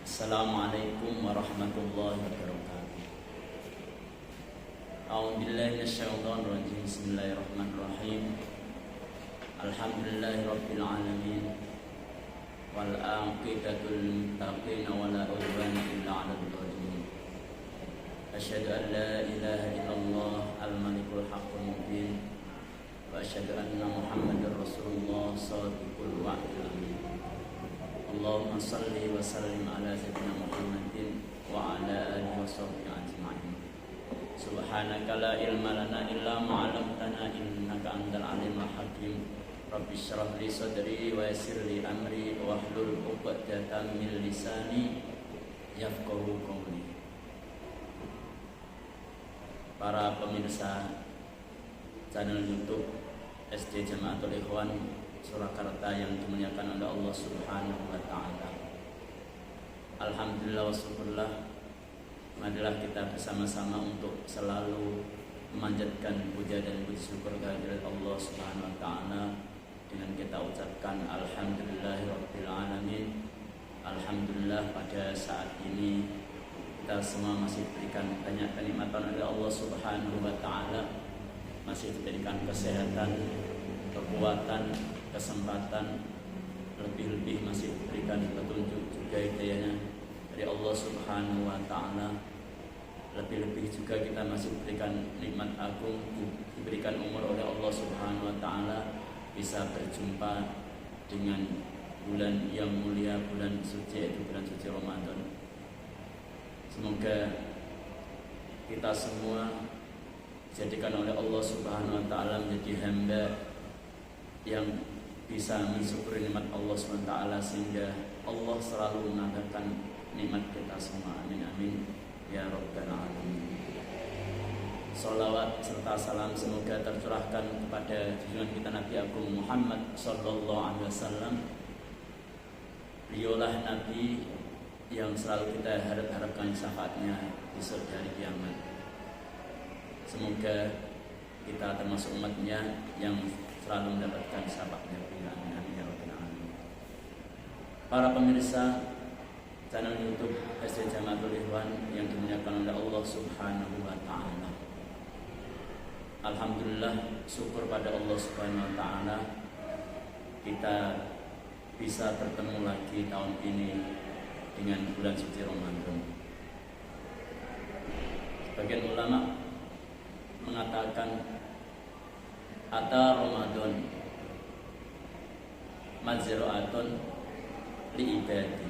Assalamualaikum warahmatullahi wabarakatuh. A'udzubillahi minasyaitonir rajim. Bismillahirrahmanirrahim. Alhamdulillahirabbil alamin. Wal aqibatul muttaqin wa la udwana illa 'alal zalimin. Asyhadu an la ilaha illallah al-malikul haqqul mubin wa asyhadu anna Muhammadar Rasulullah shadiqul wa'dil amin. Allahumma salli wa sallim ala sayyidina Muhammadin wa ala alihi wa sahbihi ajma'in. Subhanaka la ilma lana illa ma 'allamtana innaka antal alimul hakim. Rabbi shrah li sadri wa yassir li amri wa hlul 'uqdatam min lisani yafqahu qawli. Para pemirsa channel YouTube SD Jamaatul Ikhwan Surakarta yang dimuliakan oleh Allah Subhanahu wa taala. Alhamdulillah wa syukurlah, marilah kita bersama-sama untuk selalu memanjatkan puja dan puji syukur kehadirat Allah Subhanahu wa taala dengan kita ucapkan alhamdulillahirabbil alamin. Alhamdulillah, pada saat ini kita semua masih diberikan banyak kenikmatan oleh Allah Subhanahu wa taala, masih diberikan kesehatan, kekuatan, kesempatan, lebih-lebih masih diberikan petunjuk juga hidayahnya dari Allah Subhanahu wa taala. Lebih-lebih juga kita masih diberikan nikmat agung, diberikan umur oleh Allah Subhanahu wa taala, bisa berjumpa dengan bulan yang mulia, bulan suci, yaitu bulan suci Ramadan. Semoga kita semua dijadikan oleh Allah Subhanahu wa taala menjadi hamba yang bisa mensyukuri nikmat Allah SWT, sehingga Allah selalu menambahkan nikmat kita semua. Amin amin ya rabbal alamin. Salawat serta salam semoga tercurahkan kepada junjungan kita Nabi Agung Muhammad sallallahu alaihi wasallam. Beliaulah Nabi yang selalu kita harapkan syafaatnya di hari kiamat. Semoga kita termasuk umatnya yang selalu mendapatkan syafaatnya. Amin amin ya rabbal alamin. Para pemirsa channel YouTube SD Jamaatul Ikhwan yang dimuliakan oleh Allah Subhanahu wa taala. Alhamdulillah, syukur pada Allah Subhanahu wa taala kita bisa bertemu lagi tahun ini dengan bulan suci Ramadan. Sebagian ulama mengatakan ata Ramadan mazra'atun li ibadi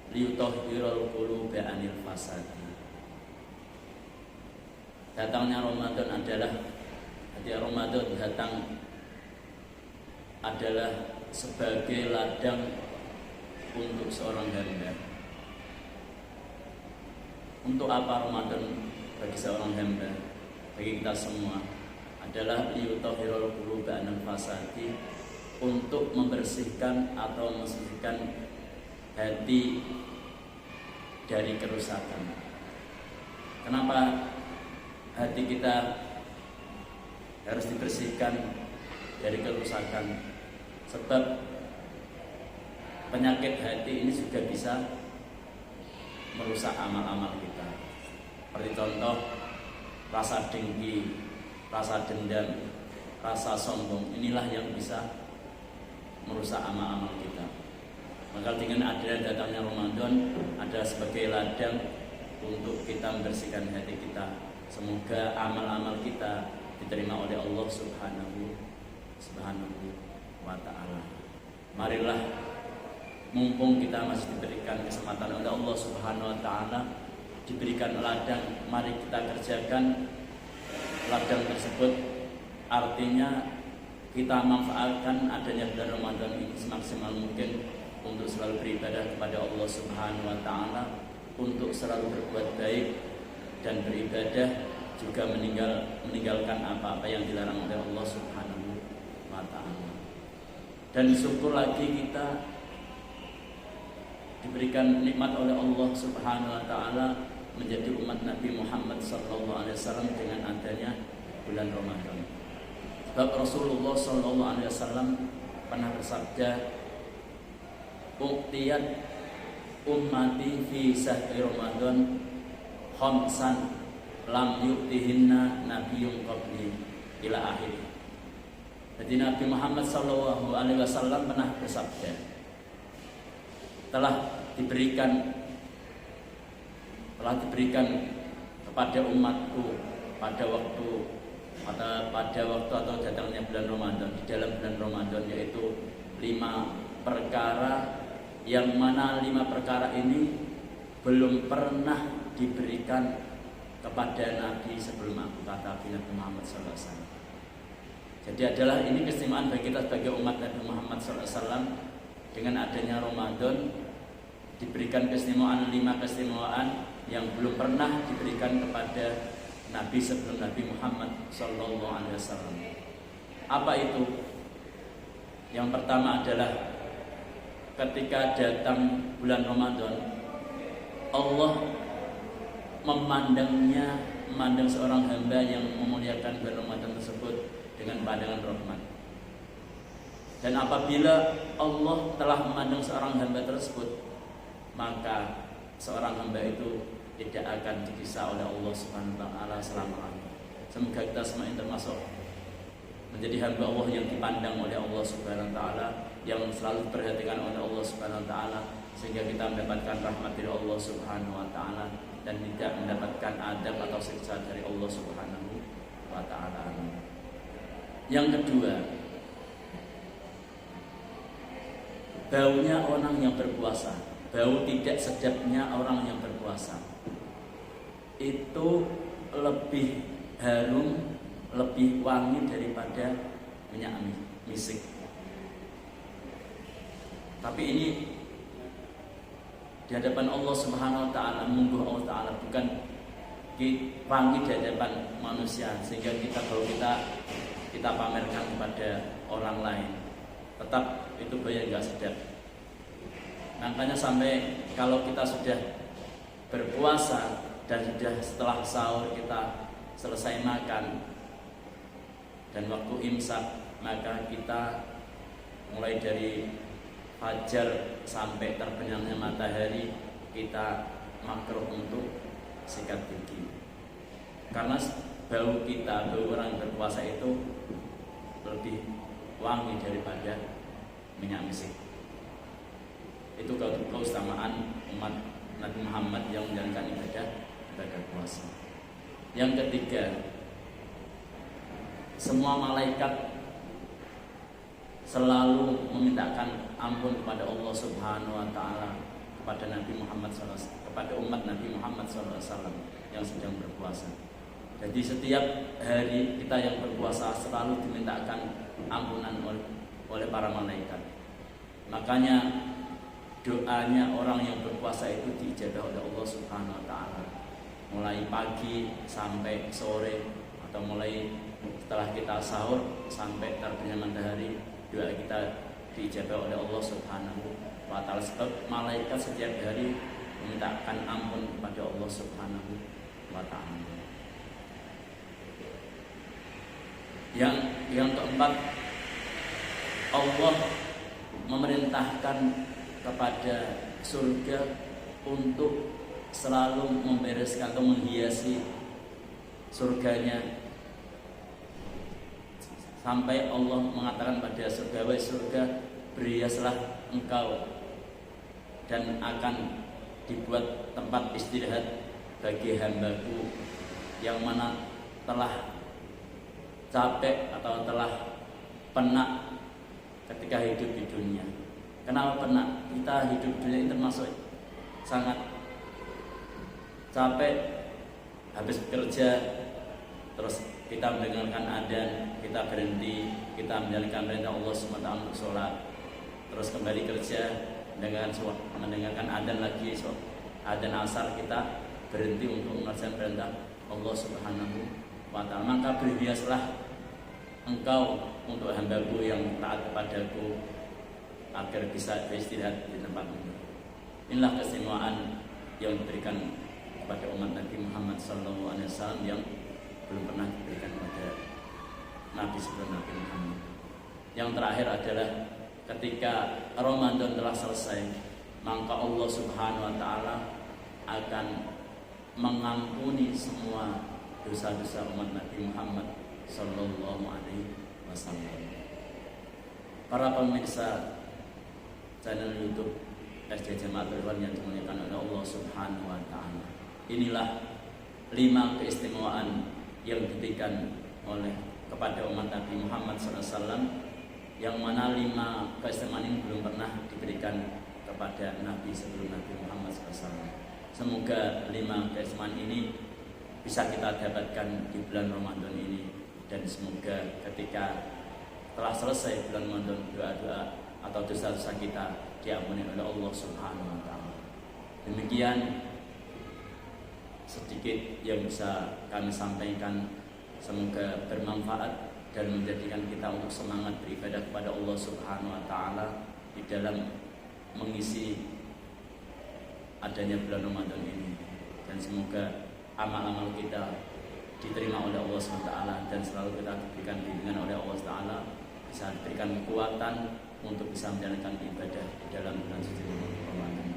liyutahhirul quluba anil fasadi. Datangnya Ramadan adalah Ramadan datang adalah sebagai ladang untuk seorang hamba. Untuk apa Ramadan bagi seorang hamba, bagi kita semua? Adalah liyutahhirul quluba anil fasadi, untuk membersihkan atau membersihkan hati dari kerusakan. Kenapa hati kita harus dibersihkan dari kerusakan? Sebab penyakit hati ini juga bisa merusak amal-amal kita. Seperti contoh rasa dengki, rasa dendam, rasa sombong, inilah yang bisa merusak amal-amal kita. Maka dengan adanya datangnya Ramadan adalah sebagai ladang untuk kita membersihkan hati kita. Semoga amal-amal kita diterima oleh Allah Subhanahu wa ta'ala. Marilah, mumpung kita masih diberikan kesempatan oleh Allah Subhanahu wa ta'ala, diberikan ladang, mari kita kerjakan ladang tersebut. Artinya kita manfaatkan adanya bulan Ramadan ini semaksimal mungkin untuk selalu beribadah kepada Allah Subhanahu wa taala, untuk selalu berbuat baik dan beribadah, juga meninggalkan apa-apa yang dilarang oleh Allah Subhanahu wa taala. Dan syukur lagi kita diberikan nikmat oleh Allah Subhanahu wa taala menjadi umat Nabi Muhammad sallallahu alaihi wasallam dengan adanya bulan Ramadan. Sebab Rasulullah sallallahu alaihi wasallam pernah bersabda, "Uqtiyat ummati fi sahri Ramadan khamsan lam yu'tihinna nabiyyun qabli ila akhir. Jadi Nabi Muhammad SAW pernah bersabda, telah diberikan kepada umatku pada waktu atau datangnya bulan Ramadan, di dalam bulan Ramadan, yaitu 5 perkara, yang mana 5 perkara ini belum pernah diberikan kepada Nabi sebelum aku, kata Nabi Muhammad SAW. Jadi adalah ini keistimewaan bagi kita sebagai umat Nabi Muhammad SAW. Dengan adanya Ramadan diberikan keistimewaan, 5 keistimewaan yang belum pernah diberikan kepada Nabi sebelum Nabi Muhammad SAW. Apa itu? Yang pertama adalah ketika datang bulan Ramadan, Allah memandang seorang hamba yang memuliakan bulan Ramadan tersebut dengan pandangan rahmat. Dan apabila Allah telah memandang seorang hamba tersebut, maka seorang hamba itu tidak akan disiksa oleh Allah Subhanahu wa taala selama-lamanya. Semoga kita semua yang termasuk menjadi hamba Allah yang dipandang oleh Allah Subhanahu wa taala, yang selalu diperhatikan oleh Allah Subhanahu wa taala, sehingga kita mendapatkan rahmat dari Allah Subhanahu wa taala dan tidak mendapatkan adab atau siksa dari Allah Subhanahu wa taala. Yang kedua, baunya orang yang berpuasa, bau tidak sedapnya orang yang berpuasa itu lebih harum, lebih wangi daripada minyak misik. Tapi ini di hadapan Allah Subhanahu wa taala, munggu Allah taala, bukan wangi di hadapan manusia sehingga kalau kita pamerkan kepada orang lain, tetap itu baunya enggak sedap. Makanya sampai kalau kita sudah berpuasa dan sudah setelah sahur kita selesai makan dan waktu imsak, maka kita mulai dari fajar sampai terbenamnya matahari kita makruh untuk sikat gigi, karena bau orang yang berpuasa itu lebih wangi daripada minyak misik. Itu keutamaan umat Nabi Muhammad yang menjalankan ibadah puasa. Yang ketiga, semua malaikat selalu memintakan ampun kepada Allah Subhanahu wa taala, kepada Nabi Muhammad SAW, kepada umat Nabi Muhammad SAW yang sedang berpuasa. Jadi setiap hari kita yang berpuasa selalu dimintakan ampunan oleh para malaikat. Makanya doanya orang yang berpuasa itu diijabah oleh Allah Subhanahu wa taala. Mulai pagi sampai sore, atau mulai setelah kita sahur sampai terbitnya matahari, doa kita diijabah oleh Allah Subhanahu wa taala, sebab malaikat setiap hari memintakan ampun kepada Allah Subhanahu wa taala. Yang keempat, Allah memerintahkan kepada surga untuk selalu membereskan atau menghiasi surganya, sampai Allah mengatakan pada surga, wahai surga, berhiaslah engkau dan akan dibuat tempat istirahat bagi hambaku yang mana telah capek atau telah penat ketika hidup di dunia. Kenapa penat? Kita hidup di dunia ini termasuk sangat capek, habis bekerja, terus kita mendengarkan adzan, kita berhenti, kita menjalankan perintah Allah SWT untuk sholat, terus kembali kerja, mendengarkan adzan lagi, adzan asar, kita berhenti untuk mengerjakan perintah Allah Subhanahu wa taala. Maka berhiaslah engkau untuk hambaku yang taat kepadaku agar bisa beristirahat di tempat ini. Inilah keistimewaan yang diberikan kepada umat Nabi Muhammad SAW yang belum pernah diberikan kepada Nabi sebelum Nabi Muhammad. Yang terakhir adalah ketika Ramadan telah selesai, maka Allah Subhanahu wa taala akan mengampuni semua dosa-dosa umat Nabi Muhammad sallallahu alaihi wasallam. Para pemirsa channel YouTube SJ Jamaah yang dimuliakan oleh Allah Subhanahu wa taala. Inilah 5 keistimewaan yang diberikan oleh kepada umat Nabi Muhammad SAW, yang mana 5 keistimewaan ini belum pernah diberikan kepada Nabi sebelum Nabi Muhammad SAW. Semoga 5 keistimewaan ini bisa kita dapatkan di bulan Ramadan ini, dan semoga ketika telah selesai bulan Ramadan, doa-doa atau dosa-dosa kita diampuni oleh Allah Subhanahu wa taala. Demikian sedikit yang bisa kami sampaikan, semoga bermanfaat dan menjadikan kita untuk semangat beribadah kepada Allah Subhanahu wa taala di dalam mengisi adanya bulan Ramadan ini, dan semoga amal-amal kita diterima oleh Allah Subhanahu wa taala dan selalu kita diberikan bimbingan oleh Allah Taala, bisa diberikan kekuatan untuk bisa menjalankan ibadah di dalam bulan suci Ramadan.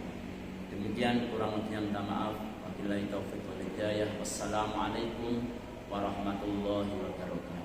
Demikian, kurang lebihnya minta maaf. Wabillahi taufiq wal hidayah. Wassalamualaikum warahmatullahi wabarakatuh.